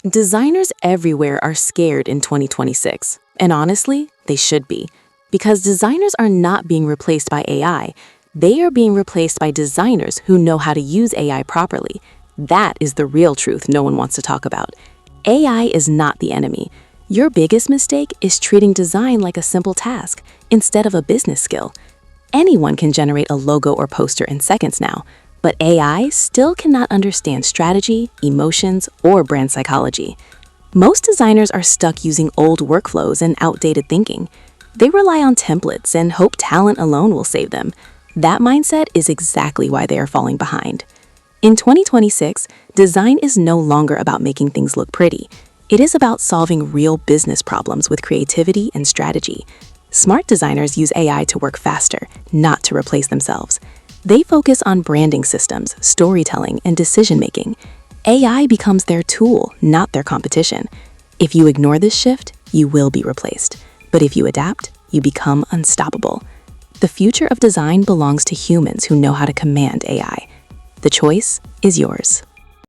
Designers everywhere are scared in 2026, and honestly, they should be. Because designers are not being replaced by AI, they are being replaced by designers who know how to use AI properly. That is the real truth no one wants to talk about. AI is not the enemy. Your biggest mistake is treating design like a simple task instead of a business skill. Anyone can generate a logo or poster in seconds now, but AI still cannot understand strategy, emotions, or brand psychology. Most designers are stuck using old workflows and outdated thinking. They rely on templates and hope talent alone will save them. That mindset is exactly why they are falling behind. In 2026, design is no longer about making things look pretty. It is about solving real business problems with creativity and strategy. Smart designers use AI to work faster, not to replace themselves. They focus on branding systems, storytelling, and decision-making. AI becomes their tool, not their competition. If you ignore this shift, you will be replaced. But if you adapt, you become unstoppable. The future of design belongs to humans who know how to command AI. The choice is yours.